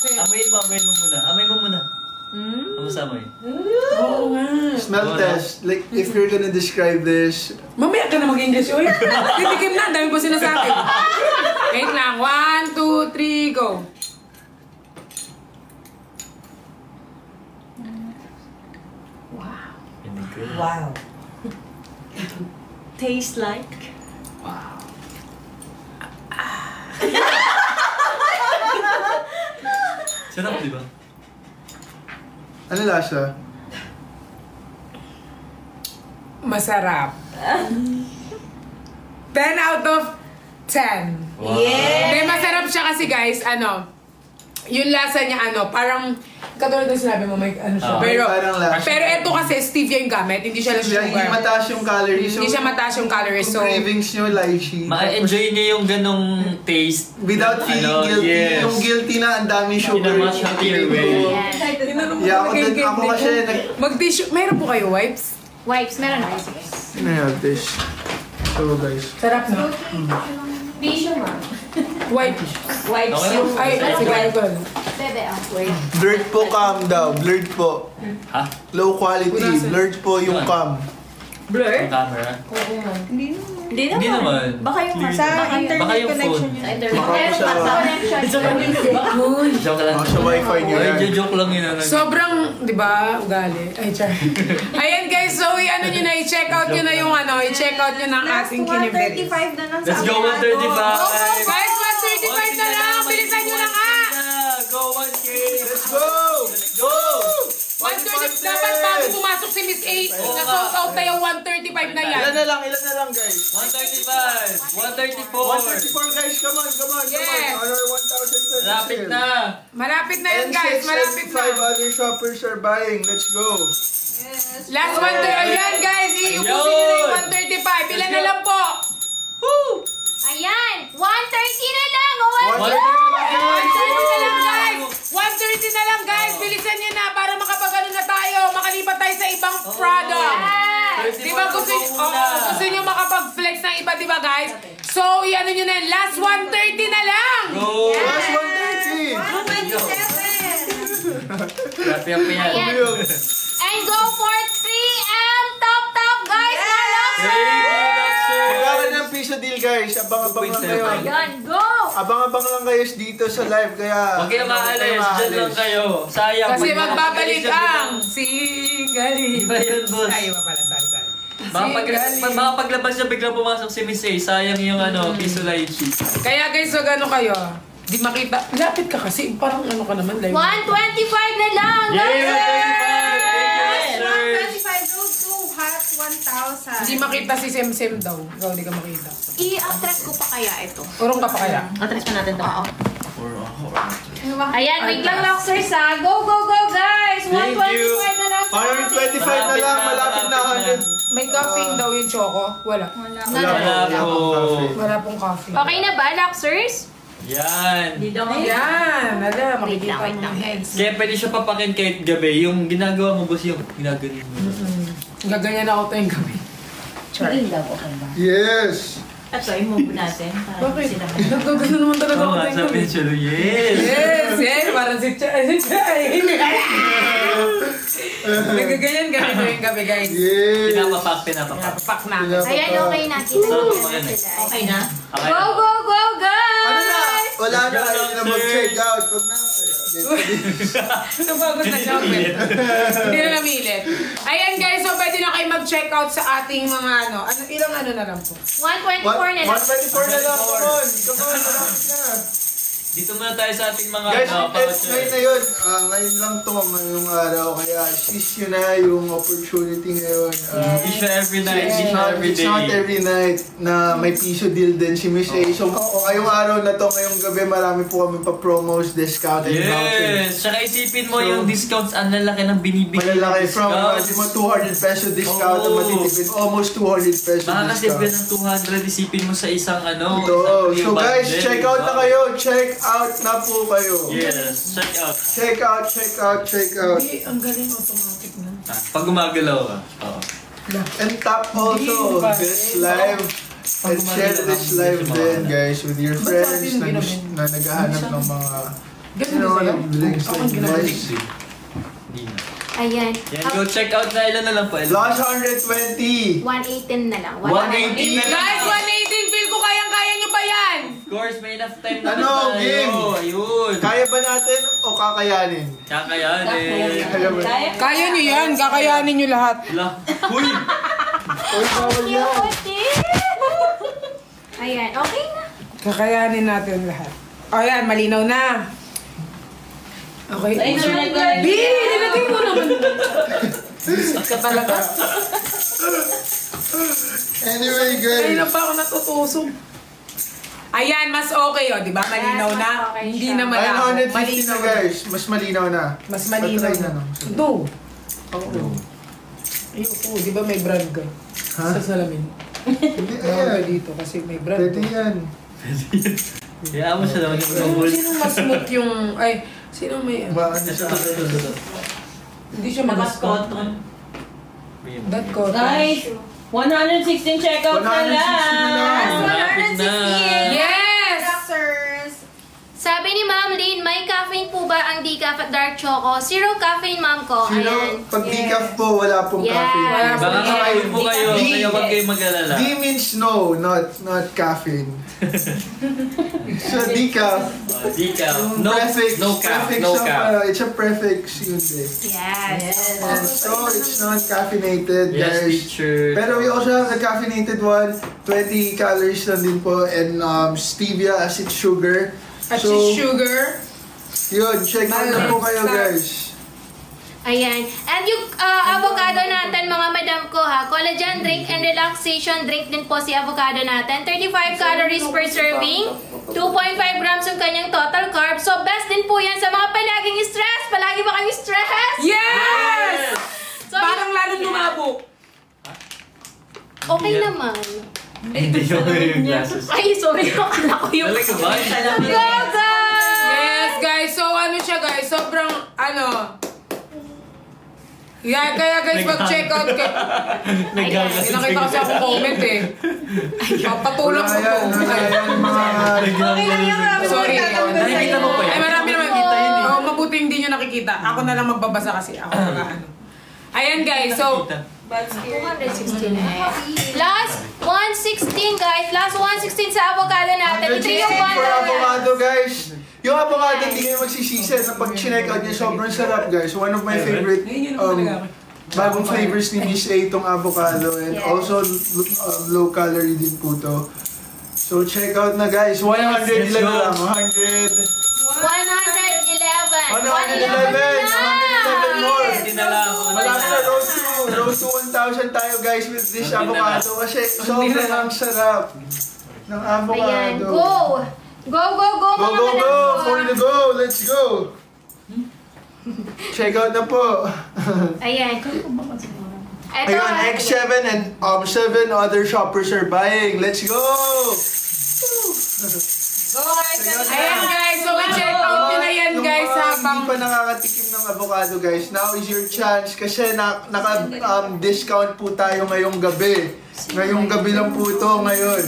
kasi... Amoyin mo muna. Amoy mo muna. Kamusta amoy? Oo nga. Smell test. Like, if you're gonna describe this... Mamaya ka na mag-English, uy. Titikim na, dami pa sinasabi. Wait lang. 1, 2, 3, go. Wow. Tastes like? Wow. Sarap, di ba? Ano lasa? Masarap. 10 out of 10. Wow. Yeah. Hindi, masarap siya kasi guys, yung lasa niya parang, katulad ng sinabi mo, may siya. Pero ito kasi stevia yung gamit, hindi siya lang sugar. Hindi mataas yung calories. Hindi siya mataas yung calories. Kung cravings nyo, lychee. Ma-enjoy niya yung ganong taste. Without feeling guilty. Yes. Yung guilty na ang daming sugar. In a much healthier way. Yeah, ako kasi mag-tissue. Mayroon po kayo wipes? Wipes, meron na. I have this. So guys. Sarap na. Tissue ma. Wipes. Wipes Okay. yung... Ay, sige, go. Bebe, wait. Blurred po cam daw. Blurred po. Ha? Low quality. Blurred po yung cam. Blur? Yung camera? Hindi Hindi naman. Baka yung Sa internet Baka internet yung connection phone. yun. Sa internet. Baka Meron sa- pa sa connection. Joke lang. Sa wifi nyo yan. Joke lang yun. Sobrang, di ba, ugali. Ay, char. Ayan guys, so nyo na, i-check out nyo na yung i-check out nyo ng Last ating kiniberis. 135 na lang sa Let's go, 135! Guys, 135 na lang! Bilisan nyo na nga! Go, 1K! Let's go! Let's go! 130, dapat bago pumasok si Miss A, na-sold out na yung 135 na yan. Ilan na lang guys. 135! 134! 134 guys, come on. Yes. Honor 1,000 Malapit na! Malapit na yan guys, malapit na. 5 other shoppers are buying. Let's go. Last 130, ayan guys, iubusin nyo na yung 135. Ilan na lang po? Woo! Ayan! 130 na lang! 130 na lang guys! 130 na lang guys! Bilisan nyo na para makapagano na tayo. Makalipat tayo sa ibang product. Di ba gusto nyo makapag-flex ng iba, di ba guys? So, i-ano nyo na yan. Last 130 na lang! Go! Last 130. Happy yan. Ayan. And go for 3M top guys! Magkakaroon ng piso deal guys. Abang-abang lang kayo. Ayan, go! Abang-abang lang kayo dito sa live. Kaya... Huwag kayo maalis. Dyan lang kayo. Sayang. Kasi magbabalik ang sigali. Iba yun, boss. Ay, iba pala. Sorry. Baka paglabas niya biglang pumasok si Miss A. Sayang yung piso lychee. Kaya guys, so gano'n kayo? Di makita. Lapit ka kasi. Parang ka naman. 125 na lang! Yay! 125 road to hot 1,000. Hindi makita si Sem daw. Ikaw, di ka makita. I-attract ko pa kaya ito. Urong ka pa kaya? Attract pa natin ito. Oo. Ayan, wait lang Loxers ha. Go guys! 125 na lang sa atin. 125 na lang. Malapit na 100. May coffee daw yung choco. Wala. Wala pong coffee. Okay na ba, Loxers? Yan. Ayan. Ala, makikita wait mo lang. yung heads. Kaya pwede siya papakin kahit gabi. Yung ginagawa mo, boss, yung ginagawa mo. Gaganyan ako tayong gabi. Char. Yes. Ito, i-move natin. Bakit? Nagkagano naman talaga ako tayong gabi. Chalo, yes! Yes! Parang si Chay. Nagaganyan kami tayong gabi, guys. Yes. Pinapapak. Papak na. Ayan, okay na. Kita na sila. Okay na? Okay Go, na. go, go, Ano na? guys! Wala na. Ayaw na mag-check out. Huwag na. Napagod na siya. Hindi na namilit. Ayan guys, so pwede na kayo mag-check out sa ating mga ilang na lang po. 124 na lang. 124 na lang. Come on. Malapit na. Dito muna tayo sa ating mga Guys, ngayon na yun. Ngayon lang to, ngayong araw. Kaya seize nyo na yung opportunity ngayon. Hindi siya every night, hindi siya every It's day. not every night na may piso deal din si Miss A. So, ngayong araw na to, ngayong gabi, marami po kami pa-promos, discount, and vouchers. Yes! Tsaka isipin mo yung discounts, ang lalaki ng binibigay. Malalaki from 200 peso discount na matitipid. Almost 200 peso Makakasave ka discount. ng 200, isipin mo sa isang Ito. So guys, check out na kayo. Check out na po kayo. Yes, check out. Check out. Ay, ang galing automatic na. Pag gumagalaw ka. Oo. And tap also this live. And share this live din guys with your friends na naghahanap ng mga Ganun din sa'yo? Drinks Ako like ginagawa. this. Hindi na. Ayan. Yan, go check out na ilan na lang po. Last 120. 118 na lang. 118 na lang. Guys, 118, feel ko kayang-kaya nyo pa yan! Of course, may enough time na Ano, tayo. game? Ayun. Kaya ba natin o kakayanin? Kakayanin. Kaya ba? Kaya nyo yan, kakayanin nyo lahat. Lah. Uy! Uy, bawal yan. Ayan, okay na. Kakayanin natin lahat. O yan, malinaw na. Okay. B, nilagay mo naman. Ka talaga. Anyway, guys. Ay, na pa ako natutusog. Ayan, mas okay o, di ba? Malinaw na. Yes, mas okay Hindi siya. na malinaw. 150 na guys. Mas malinaw na. Mas malinaw Patry na. no? No. Oo. Ayoko, di ba may brand ka? Ha? Sa salamin. Hindi, Bawal ka ayan. dito kasi may brand. Pwede yan. Kaya mo siya naman yung Sino mas smooth yung... Ay, sino may... Baka na sa akin. Hindi siya mag-spot. That cotton. Guys, 116 checkouts 160 na na lang. lang. Malapit na. Yes! Doctors. Sabi ni Ma'am Lynn, may caffeine po ba ang decaf at dark choco? Zero caffeine, Ma'am ko. Sino? Ayan. Pag decaf po, wala pong Yes. caffeine. Wala po. Baka kakain po kayo, Di- kaya wag kayong mag-alala. D means no, not caffeine. So decaf. Decaf. Yung No, prefix. no cap, Prefix no of, cap. it's a prefix yun din. Yes. And so it's not caffeinated, Yes, guys. teacher. Pero we also have the caffeinated one, 20 calories lang din po, and stevia as its sugar. At So, sugar. yun, check out na po kayo guys. Ayan. And yung avocado natin, mga madam ko ha, collagen drink and relaxation drink din po si avocado natin. 35 calories per serving. 2.5 grams yung kanyang total carbs. So, best din po yan sa mga palaging stress. Palagi ba kami stress? Yes! So, Parang lalong lumabo. okay naman. Hindi yung glasses. Ay, sorry. Akala ko yung... Talaga ba? Go, guys! Yes, guys. So, ano siya, guys? Sobrang, ano... Yeah, kaya guys, mag-check out ka. Naggagas. Nakita kasi ako comment eh. Papatulong ko Wala to. yan, wala yan, mga... Okay lang yung marami Sorry. Nakikita mo pa yan? Ay, marami naman. Nakikita yun eh. Oh, mabuti hindi nyo nakikita. Ako na lang magbabasa kasi ako ano. Ayan guys, so... 216 na. Last 116, guys. Last 116 sa avocado natin. Ito yung 116 for avocado, one. guys. Yung avocado, hindi kayo magsisisi. Na pag chinek out niya, sobrang sarap, guys. One of my favorite bagong flavors ni Miss A itong avocado. And Yes. also, low calorie din po to. So, check out na, guys. 100 lang lang. 100. 111. 111 more. Hindi na lang. Malapit na road to 1,000 tayo, guys, with this avocado. Kasi sobrang ang sarap ng avocado. Ayan, go! Go, go, go, Go, mga go, go! madam. For the go! Let's go! Check out na po. Ayan. Ito, Ayun, X7 and 7 other shoppers are buying. Let's go! Ayan guys, so i-check out nyo na yan guys Yung mga habang... hindi pa nakakatikim ng avocado, guys, now is your chance kasi naka-discount po tayo ngayong gabi. Ngayong gabi lang po ito ngayon.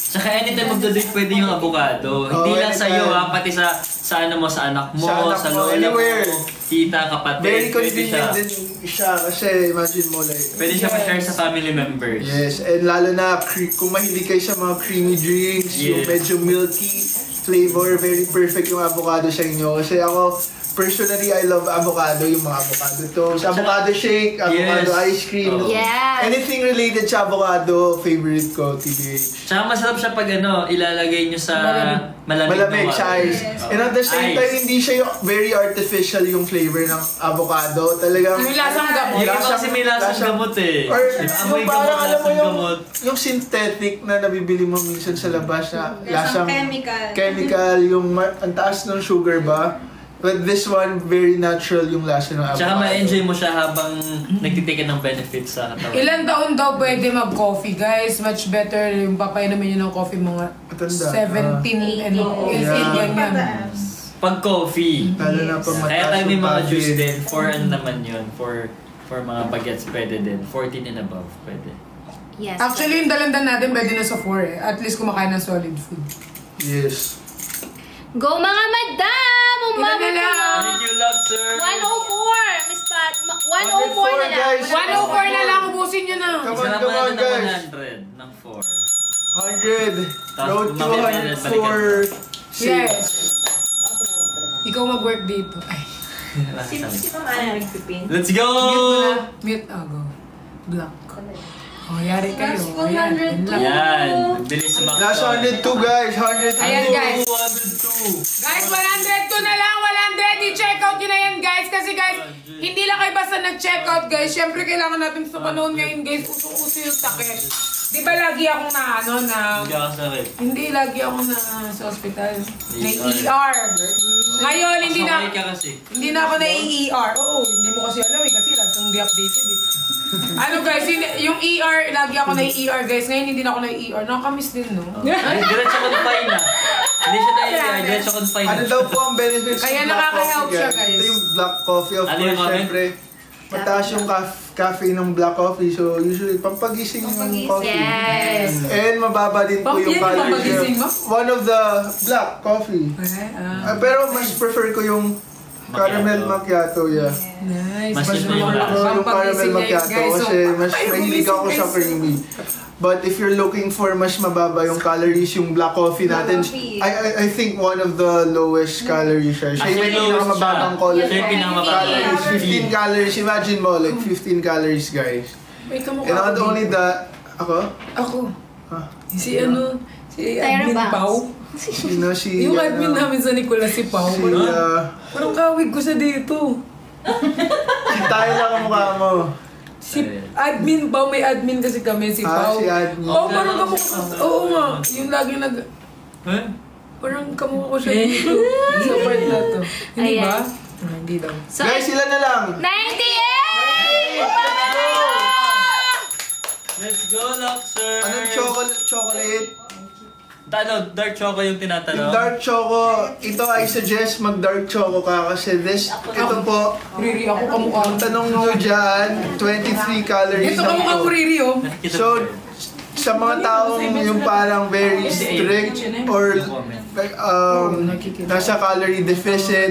Saka anytime of the day pwede yung avocado. Hindi lang anytime. sa'yo ha, pati sa ano mo, sa anak mo, Sa anak sa mo, lola mo, anywhere. tita, kapatid. Very Pwede convenient siya. din siya kasi imagine mo like... Pwede siya ma-share sa family members. Yes, and lalo na kung mahilig kayo sa mga creamy drinks, yung Yes. medyo milky flavor, very perfect yung avocado sa inyo. Kasi ako, personally, I love avocado, yung mga avocado toast, avocado shake, avocado Yes. ice cream. Oh. Yes. Anything related sa avocado, favorite ko, TBH. Tsaka masarap siya pag ilalagay nyo sa malamig Malamig na sa water. ice. And at the same Ice. time, hindi siya yung very artificial yung flavor ng avocado. Talagang... Yung lasang gamot. Yung iba kasi may lasang gamot eh. Or Amoy yung parang gamot, alam mo lasang yung, gamot. yung synthetic na nabibili mo minsan sa labas na Lasang lasang chemical. chemical, yung ang taas ng sugar ba? But this one, very natural yung lasa ng avocado. Tsaka ma-enjoy mo siya habang nagtitikin ng benefits sa katawan. Ilan taon daw pwede mag-coffee guys? Much better yung papainumin nyo ng coffee mga Matanda. 17 and 18 Yeah. ganyan. Pag coffee. Lalo na pag mataas Kaya tayo may yung mga caffeine. juice din. For ano naman yun. For mga bagets pwede din. 14 and above pwede. Yes. Actually, yung dalandan natin pwede na sa 4 eh. At least kumakain ng solid food. Yes. Go mga madam! Ilan na lang? Thank you, Luxer. 104, Miss Pat. 104 na lang. guys. 104 na lang, ubusin nyo na. Come on, Isama come on, natin ng guys. 100 ng 4. 100. Tapos Road to mamaya 104. Yes. Ikaw mag-work dito. Ay, Sino man nagpipin? Let's go! mute. Go. Block. Oh, yari kayo. Last Ayan, 102. yun lang. Yan. Bilis sumakta. Last 102 guys. 102. Ayan, guys. 102. Guys, 102 na lang, 100. I-check out nyo na yan, guys. Kasi, guys, hindi lang kayo basta nag-check out, guys. Siyempre, kailangan natin sa panahon ngayon, guys. Usong-uso yung sakit. Di ba lagi akong Hindi ka sakit. Hindi, lagi ako sa hospital. Na-ER. Ngayon, hindi na... Sumakay ka kasi. Hindi na ako na-ER. Oo, hindi mo kasi alam eh. Kasi lagi kang di updated eh. Ano guys, yung ER, lagi ako na-ER guys. Ngayon hindi na ako na-ER. Nakakamiss din, no? Ay, diretso confine na. Hindi siya na-ER, diretso confine Ano na. daw po ang benefits Kaya ng black nakaka-help coffee, siya, guys. Ito yung black coffee. Of Ano course, yung comment? syempre, mataas yung caffeine ng black coffee. So, usually, pampagising yung coffee. Yes. And mababa din po yung Yan yung calories pampagising mo? niya. One of the black coffee. Pero mas prefer ko yung caramel macchiato, yeah. Nice. Mas Mas yun prefer lang. ko yung caramel Pampagising macchiato guys. So, kasi mas ay, mahilig ako sa guys. creamy. But if you're looking for mas mababa yung calories, yung black coffee natin, coffee. I think one of the lowest calories siya. Siya yung pinakamababang Siya yung pinakamababang. calories. 15 calories. Imagine mo, like 15 calories, guys. May kamukha And not ko only dito. that, ako? Ako. Ah, Si ano? Si Tyra Admin Banks. Pau. sino si... Yung admin namin sa Nicolas, si Pau. Si, Parang kawig ko siya dito. si tayo lang ang mukha mo. Si admin Pau, may admin kasi kami, si Ah, Pau. si admin. Oo, parang kamukha. Oo nga. Yung lagi nag... Huh? Parang kamukha ko siya dito. Sa part na to. Hindi Ayan. ba? Hindi daw. So, Guys, ilan na lang? 98! Let's go, Luxer! Anong chocolate? Ano, dark choco yung tinatanong? Yung dark choco, ito I suggest mag-dark choco ka kasi ito po, Riri, ako kamukha. ang tanong nyo dyan, 23 calories Ito lang kamukha ko, po. Riri, oh. Nakikita So, ko yun. sa mga taong yung parang very strict or nasa calorie deficit,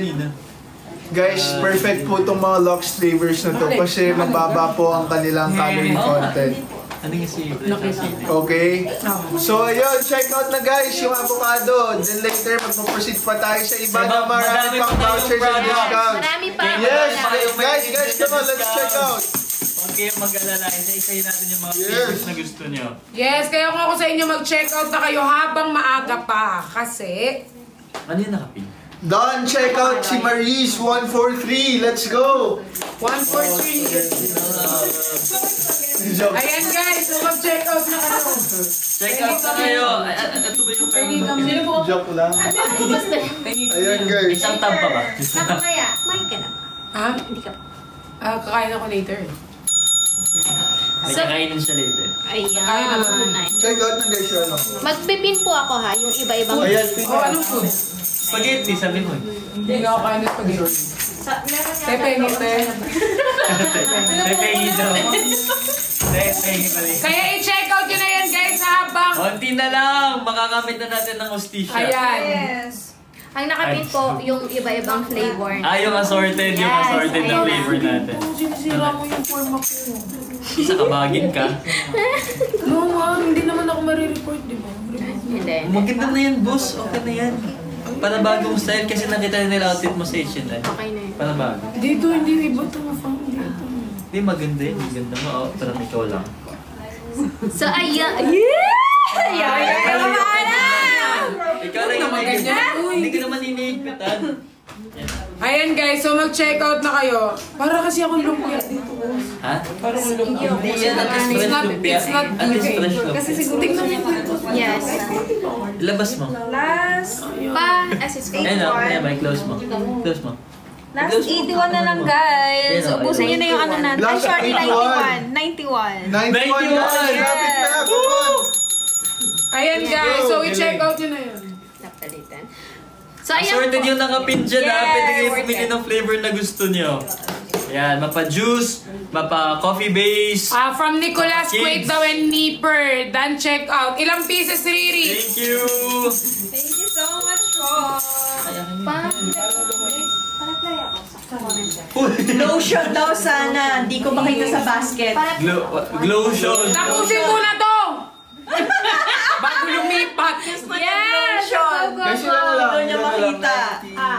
guys, perfect po itong mga Lux flavors na to kasi mababa po ang kanilang calorie content. Ano yung si Okay? So, ayun, check out na guys yung avocado. Then later, magpo-proceed pa tayo sa iba na marami pang vouchers and discounts. Marami pa. Yes, guys, come on, let's check out. Huwag kayong mag-alala. Isa-isayin natin yung mga Yes. flavors na gusto nyo. Yes, kaya kung ako sa inyo mag-check out na kayo habang maaga pa. Kasi, Ano yung nakapin? Done, check out si Maris 143. Let's go. 143. Joke. Ayan guys, so mag-check out na kayo. Check out na kayo! Ito ba yung kayo? Joke lang. Ayan guys. Isang tab pa ba? Nakamaya. Kumain ka na. Ha? Hindi ka pa. Kakain ako later. May kakainin siya later. Ayan. Check out na guys yung ano. Magpipin po ako ha, yung iba-ibang. Ayan, Oh, anong food? Spaghetti, sabi mo. Hindi ako kain ng spaghetti. Tepengi, te. Tepengi daw. Tepengi pa rin. Kaya i-check out yun na yan guys habang... Konti na lang! Makakamit na natin ng hostisya. Ayan. Yes. Ang nakapin po, yung iba-ibang flavor. Yung assorted. Yung Yes, assorted na ayan. flavor natin. Sinisira mo yung forma ko. Isa kabagin ka. No, ma'am. Hindi naman ako marireport, di ba? Hindi. Maganda na yan, boss. Okay na yan. Panabagong style kasi nakita nila outfit mo sa H&M. Okay na yun. Panabago. Dito, hindi iba ito. Mafang dito. Hindi, maganda yun. Maganda mo. Oh, parang ikaw lang. So, ayan. Yeah! Ikaw lang yung may hindi ka naman iniigpitan. Ayan guys, so mag-check out na kayo. Para kasi akong lumpia dito. Ha? Para akong lumpia. Hindi yan. At least fresh lumpia. It's not At least okay. fresh lumpia. Kasi siguro tingnan mo dito. Yes. Ilabas mo. Last. Assist ko. Ayun o. Ayan, may close mo. Close mo. Last 81 na lang guys. Ayun, Ubusin nyo na yung ano natin. Ay, Last sorry, 81. 91. 91 na! Lapit na! Come on! Ayan guys, so i-check out yun na yun. Napalitan. So, ayan Assorted po. yung nakapin dyan ha. Yes, Pwede kayo worth pumili it. ng flavor na gusto nyo. Ayan, mapa-juice, mapa-coffee base. From Nicolas, Kids. Kuwait daw and Nipper. Done check out. Ilang pieces, Riri? Thank you! Thank you so much po. Pa. Lotion daw sana. Hindi ko makita sa basket. Glow shot. Tapusin mo na to! Bago lumipat. Yes! Go, go, Guys, go! yun lang. Doon niya yun lang, makita.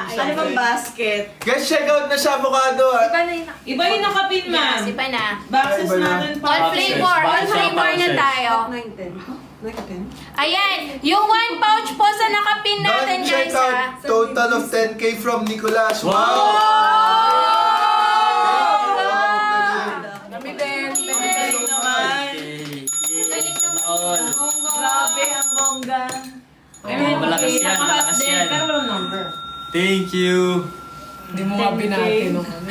90 Ano bang basket? Guys, check out na sa avocado. Iba yung nakapin, man. Yes, iba na. Boxes Iba na. natin pa. All flavor na tayo. 910. Ayan, yung 1 pouch po sa nakapin natin, Don't check guys, ha? out. Total of 10K from Nicolas. Wow! Kami din. Grabe ang bongga. Malakas yan, malakas yan. Pero walang number. Thank you. Hindi mo nga binati nung ano.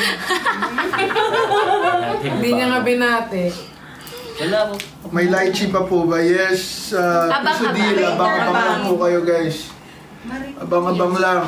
Hindi niya nga binati. Wala ko. May lychee pa po ba? Yes. Quesadilla. Abang-abang lang po kayo, guys. Abang-abang lang.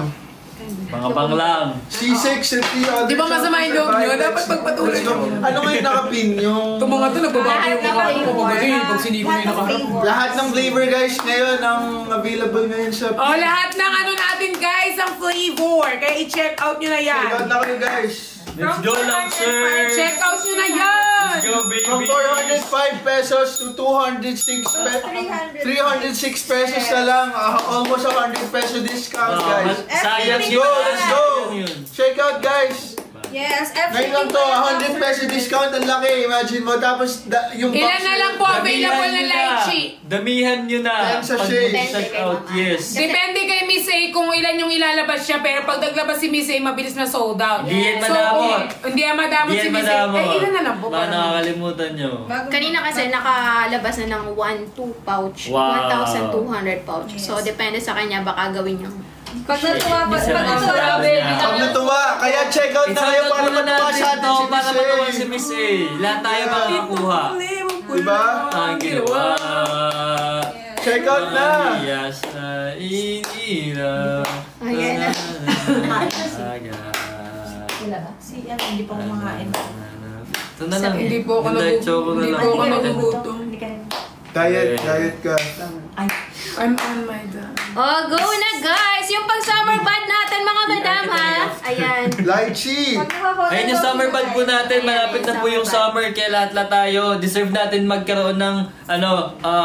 Pangabang lang. C6 at the other. Di ba masama yung loob nyo? Dapat pagpatuloy nyo. Ano ngayon nakapin yung... Ito mga ito, nagbabago yung mga ako. Kasi pag siniko yung nakaharap. Lahat ng flavor, guys, ngayon ang available ngayon sa... Oh, lahat ng ano natin guys, ang flavor. Kaya i-check out nyo na yan. Check out na kayo, guys. Let's go lang, sir. Check out nyo na yan. Let's go, From baby. 405 pesos to 306 pesos na lang. Almost 100 peso discount, guys. Sayang Let's yun. go, let's go. Yun. Check out, guys. Yes, Ngayon lang to, 100 peso discount. Ang laki, imagine mo. Tapos, yung box Ilan na lang po available na lychee? Damihan nyo na. 10 sachet. Pag-check out, yes. Depende kay Miss A kung ilan yung ilalabas siya. Pero pag naglabas si Miss A, mabilis na sold out. Hindi yan madamot. Hindi yan madamot si Miss A. Eh, ilan na lang po? Baka nakakalimutan nyo. Kanina kasi nakalabas na ng 1-2 pouch. Wow. 1,200 pouch. So, depende sa kanya, baka gawin niya. Pag natuwa, Pag natuwa, kaya check out na kayo para matuwa sa atin si para matuwa si Miss Miss A. Lahat tayo makakakuha. Diba? Ang ginawa. Check out na. Yes, na inira. Ayan na. Hindi pa kumakain. Ito na lang. Hindi po ako nagugutom. Diet ka. I'm on my diet. Oh, go na guys! Yung pang summer bud natin mga madam ha! Ayan. Lychee. Ayun yung summer bud po natin. Malapit na po yung summer. Kaya lahat tayo. Deserve natin magkaroon ng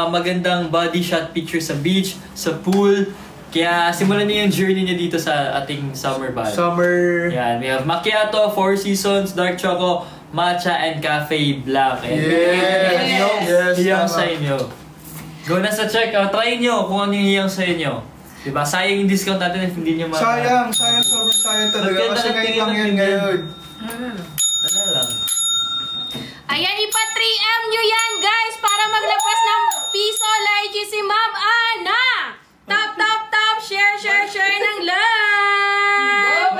magandang body shot picture sa beach, sa pool. Kaya simulan niyo yung journey niyo dito sa ating summer bud. Summer. Yan. We have macchiato, 4 seasons, dark choco, matcha, and cafe black. And Yes. hiyang Tama. sa inyo. Go na sa checkout. Try nyo kung ano yung hiyang sa inyo. Diba? Sayang yung discount natin if hindi nyo Sayang, sobrang sayang talaga. Maganda Kasi ng ngayon tingin lang ng yan tingin. ngayon. Ano lang. Ayan, ipa 3M nyo yan guys para maglabas ng piso lychee si Ma'am Ana! Tap, tap, tap! Share, share, share ng love!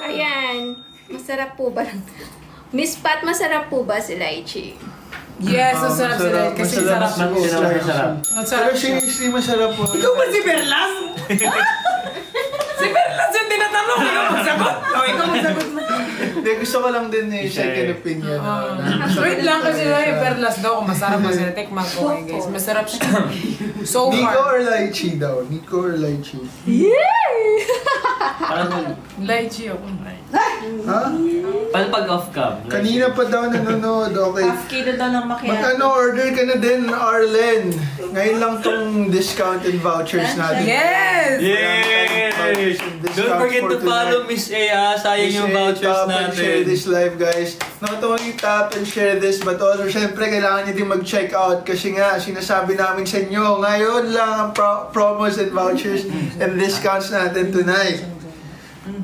Ayan. Masarap po ba? Miss Pat, masarap po ba si lychee? Yes, masarap sila. Kasi sarap. Masarap. Pero seriously, masarap po. Ikaw ba si Perlas? Si Perlas yung tinatanong. Ikaw magsagot. O, ikaw magsagot mo. Hindi, gusto ko lang din second opinion. Wait lang kasi Perlas daw. Kung masarap na sila. Tikman ko kayo guys. Masarap siya. So Nico far. or lychee daw? Nico or lychee? Parang Lychee ako. Ha? palpag off cam. Kanina pa daw nanonood. Okay. Half kilo daw ng macchiato. Mag-ano, order ka na din, Arlen. Ngayon lang tong discount and vouchers natin. Yes! Yay! Don't forget to follow Miss A ha. Sayang yung vouchers Tap and share natin. this live, guys. Not only tap and share this, but also, syempre, kailangan nyo din mag-check out kasi nga, sinasabi namin sa inyo, ngayon lang ang promos and vouchers and discounts natin tonight.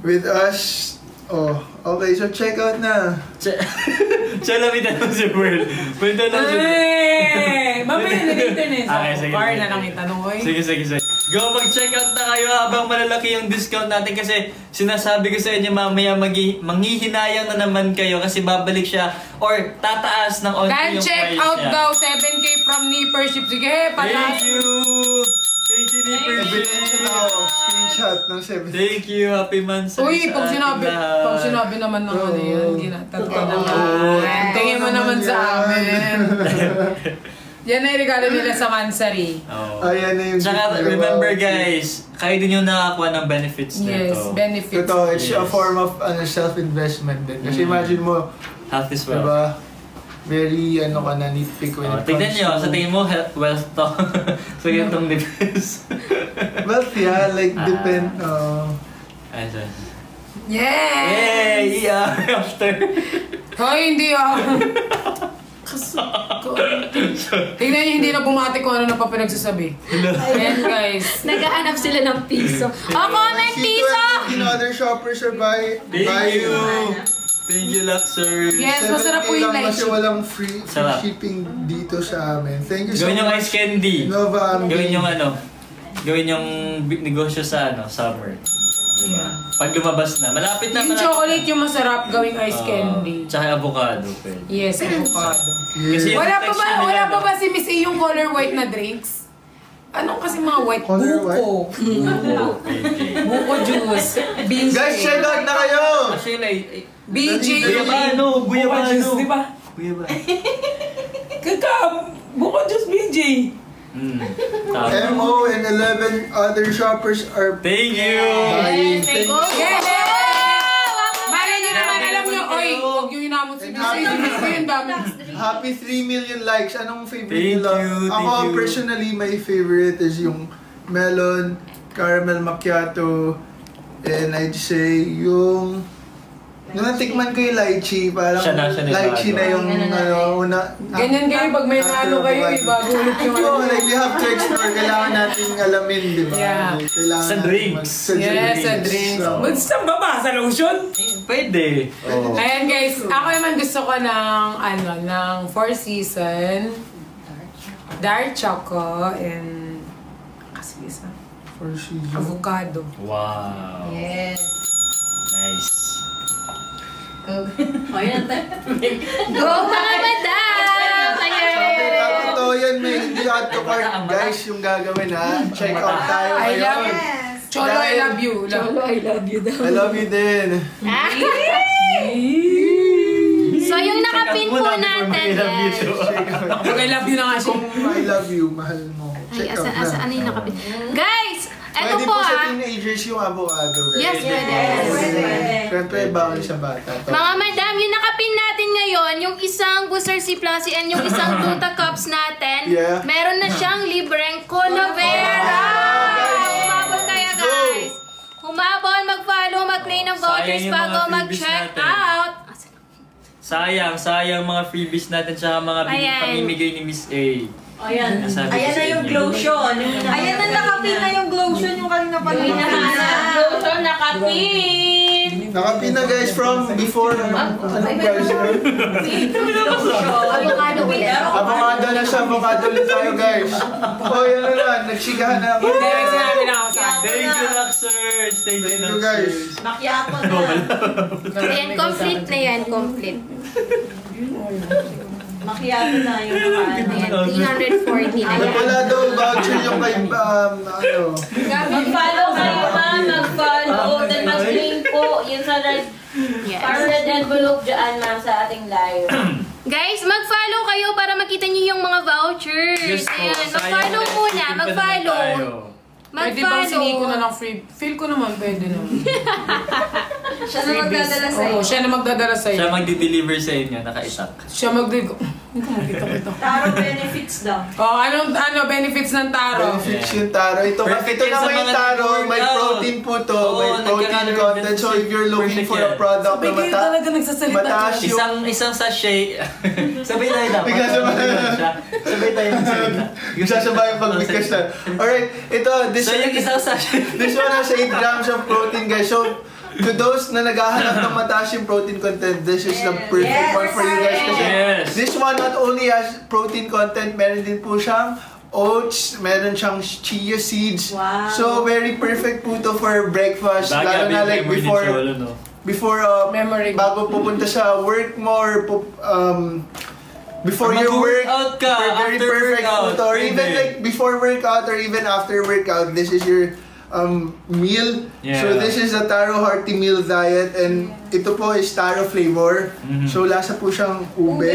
With us. Oh, okay, so check out na. Siya lamitan mo si Pearl. Punta na siya. Ay! Mamaya nag-internet. Okay, sige, Bar sige. na lang itanong ko eh. Sige. Go, mag-check out na kayo habang malalaki yung discount natin kasi sinasabi ko sa inyo mamaya manghihinayang na naman kayo kasi babalik siya or tataas ng onti Guys, yung check price out niya. daw 7K from Nippership. Sige, pataas. Thank you! Thank you, Ebidensya Nippership! na ako. Screenshot ng 7. Thank you, happy months. Uy, pag sinabi naman ng ano yan, hindi na. Totoo naman. Tingin mo naman sa amin. Yan na yung regalo nila sa Mansari. Oh. Ayan na yung Tsaka gift nila. remember guys, kayo din yung nakakuha ng benefits nito. Yes, benefits. Ito, it's a Yes. form of self-investment din. Kasi imagine mo, Health is wealth. diba, very nitpick when it comes Tignan nyo, to... sa tingin mo, wealth to. So yun itong difference. Wealth, yeah, like depend... Ayun. Yes! Yay! Yeah, after. Hoy, hindi Tingnan niyo, hindi na bumati kung ano na pa pinagsasabi. Ayan guys. Naghahanap sila ng piso. Comment piso! Other shoppers are buy Thank you! Thank you, Luxor. Yes, masarap po yung lang kasi lychee. walang free Sarap. shipping dito sa amin. Thank you so Gawin yung much. ice candy. Nova Ambi. Gawin yung negosyo sa summer. Diba? Pag lumabas na, malapit na. Yung chocolate yung masarap gawing ice candy. Tsaka avocado. Pwede. Yes, avocado. Kasi Wala yung pa ba, texture nila, wala pa no? ba si Miss A yung color white na drinks? Anong kasi mga white? Color Buko. Buko juice. BJ. Guys, check out na kayo! Kasi BJ. Guyabano! Juice, di ba? Guyabano. Buko juice, BJ. Tama. MO and 11 other shoppers are Thank you! buying. Thank you. Yes! Malay nyo naman, alam nyo, oy, huwag yung inamot si Miss A. Si Miss A yung dami. Happy 3 million likes. Anong favorite Thank nila? you, Ako, thank you. personally, my favorite is yung melon, caramel macchiato, and I'd say yung... Nung natikman ko yung lychee, parang Siya na lychee na yung una. Ganyan kayo, pag may naano kayo, bago ulit yung Oo, like we have to explore. Kailangan nating alamin, di ba? Yeah. Kailangan Sa nating drinks. Yes, sa drinks. So, Basta ba ba? Sa lotion? Pwede. Oh. Ayan guys, ako naman gusto ko ng Four Season, Dark Choco, and kasi isa, for season. avocado. Wow. Yes. Nice. Go mga madam! Ayan! Totoo yan, may hindi add to cart. Guys, yung gagawin ha. Check out tayo I love ngayon. you. Cholo, I love you. I love you din. So yung nakapin po natin, yes. Pag I love you na nga siya. Kung I love you, mahal mo. Ay, Check out na. ano yung nakapin? Guys, eto Pwede po po sa ah. teenagers yung avocado. Yes, pwede. Siyempre, bawal sa bata. Mga madam, yung nakapin natin ngayon, yung isang Booster C Plus and yung isang Tuta Cups natin, Yeah. meron na siyang libreng Colavera! Humabol kaya guys! Humabol, mag-follow, mag-claim ng vouchers Sayang yung bago mga freebies mag-check natin. out. Sayang mga freebies natin sa mga Ayan. pamimigay ni Miss A. Ayan. Nasabi ko Ayan sa na yung inyo. glotion. Ayan na nakapin na yung glotion yung kanina pa Yung hinahanap. Glotion, nakapin! Nakapin na guys from before. Anong price na? Avocado ulit. Avocado na sa avocado ulit tayo guys. Oh, yan na lang. Nagsigahan na ako. Hindi, may sinabi na ako sa akin. Thank you, Luxers! Thank you, Thank you guys. Luxers! Makiapo na. Ayan, complete na yan, complete. Makiapo na yung mga ano. Ayan, 340 na yan. Wala daw voucher yung kay, Mag-follow kayo ma'am, mag-follow. Then mag-link po yun sa red, parang red envelope dyan ma'am sa ating live. Guys, mag-follow kayo para makita niyo yung mga vouchers. Yes po, Ayan, sayang mag-follow na muna, skip pa naman mag-follow. tayo. Pwede bang singin ko na ng free? Feel ko naman, pwede naman. Siya na magdadala sa'yo. Oo, siya na magdadala sa'yo. Siya magdi-deliver sa inyo, nakaitak. Siya magdadala. Hindi ko makita kita. Taro benefits daw. Oh, ano benefits ng taro? benefits yung taro. Ito Perfect yan naman sa yung mga taro. May nag-workout. protein po to. Oo, May protein nagkakaroon content. din So if you're looking perfect for a yan. product na Sabay kayo talaga nagsasalita. mataas yung... Isang sachet. Sabay tayo dapat. Bigla sabay. Sabay tayo magsalita. Sasabay yung pagbigkas na. Alright, ito. So yung isang sachet. This one has 8 grams of protein, guys. So, to those na naghahanap ng mataas yung protein content, this is the perfect one for you guys. Kasi Yes. this one not only has protein content, meron din po siyang oats, meron siyang chia seeds. Wow. So, very perfect po to for breakfast. Lalo na like before Memory. bago pupunta sa work mo or before your work, Mag-workout ka, very after perfect po workout, to. Or even pwede. like before workout or even after workout, this is your meal. Yeah. So this is the taro hearty meal diet and ito po is taro flavor. So lasa po siyang ube.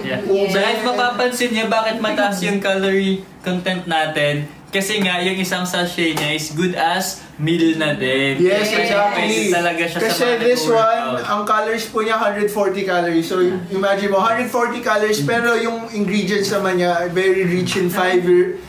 Yeah. Ube. Dahil mapapansin niya bakit mataas yung calorie content natin. Kasi nga, yung isang sachet niya is good as meal na din. Yes, Pwede exactly. talaga siya Kasi sa mga this one, nag-workout. ang calories po niya 140 calories. So imagine mo, 140 calories pero yung ingredients naman niya very rich in fiber.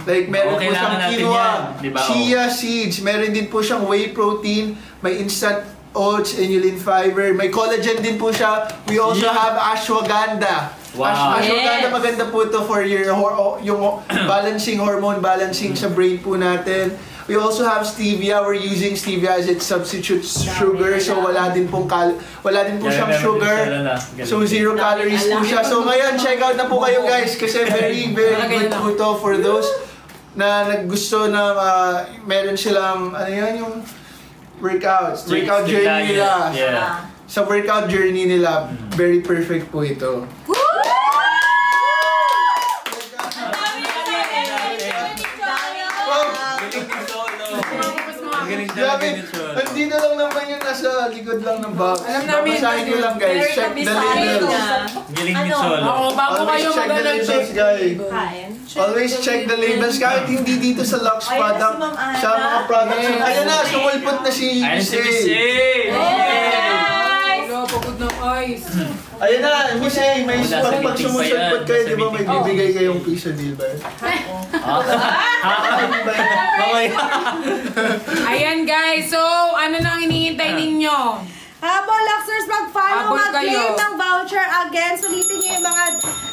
Like meron po kailangan siyang natin quinoa, yan, di ba? chia seeds, meron din po siyang whey protein, may instant oats, inulin fiber, may collagen din po siya. We also have ashwagandha. Wow. Ashwagandha maganda po to for your yung balancing, hormone balancing sa brain po natin. We also have stevia. We're using stevia as its substitute sugar. So wala din pong siyang sugar. So 0 calories po siya. So ngayon, check out na po kayo guys kasi very good po to for those na naggusto na meron silang yung workout journey nila. Yeah. Sa workout journey nila, very perfect po ito. Hindi na lang naman yung nasa likod lang ng box. Alam namin. Babasahin nyo lang guys. Check the labels. Galing ni Solo. Oo, bago kayo Always check the mag-check. labels guys. Kain. Always check the labels kahit hindi dito sa Lux product. Sa mga products. Ayan na, sumulpot na si Ayun si Miss Miss A. Wala, pagod ng ice. Ayan na, Miss A, may Nasa pag meeting pa sumusulpot yan. kayo, Nasa di ba may meeting. bibigay kayong piece of deal ba? Ayan guys, so ano nang hinihintay ninyo? Habang Luxers, mag-follow, Habol mag-claim kayo. ng voucher. Again, sulitin niyo yung mga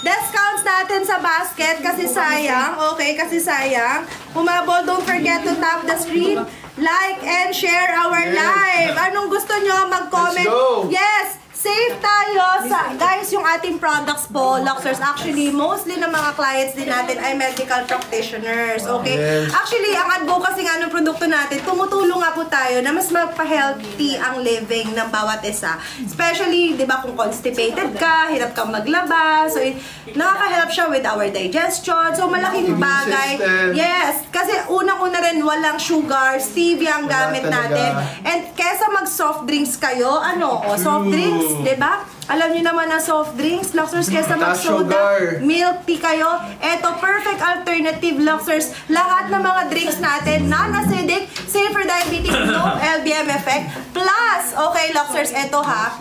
discounts natin sa basket kasi sayang. Okay, kasi sayang. Umabol, don't forget to tap the screen, like, and share our live. Anong gusto nyo? Mag-comment. Let's go. Yes! Safe tayo sa, guys, yung ating products po, Luxers, actually, mostly ng mga clients din natin ay medical practitioners, okay? Yes. Actually, ang advocacy nga ng produkto natin, tumutulong nga po tayo na mas magpa-healthy ang living ng bawat isa. Especially, di ba, kung constipated ka, hirap kang maglaba, so nakaka-help siya with our digestion. So, malaking Immune bagay. system. Yes, kasi unang-una rin, walang sugar, stevia ang Wala gamit talaga. natin. And kesa mag-soft drinks kayo, soft drinks, di ba? Alam niyo naman na soft drinks, Luxers, kesa Mataas mag-soda, sugar. milk tea kayo, eto, perfect alternative, Luxers. Lahat ng mga drinks natin, non-acidic, safe for diabetes, no LBM effect. Plus, okay, Luxers, eto ha,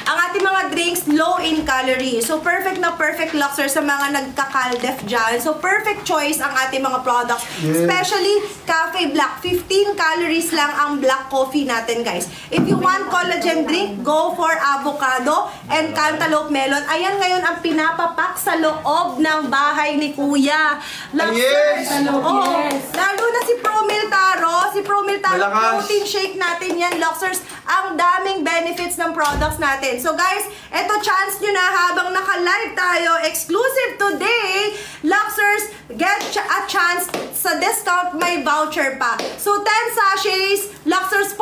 ang ating mga drinks, low in calories. So, perfect na perfect, Luxers, sa mga nagkakaldef dyan. So, perfect choice ang ating mga products. Yes. Especially, Cafe Black. 15 calories lang ang black coffee natin, guys. If you want collagen drink, go for avocado and cantaloupe melon. Ayan ngayon ang pinapapak sa loob ng bahay ni Kuya. Luxers. Yes! Oo. Lalo na si Promil Taro. Si Promil Taro, Malakas. protein shake natin yan, Luxers. Ang daming benefits ng products natin. So guys, eto chance nyo na habang naka-live tayo, exclusive today, Luxers, get a chance sa discount, may voucher pa. So 10 sachets, Luxers,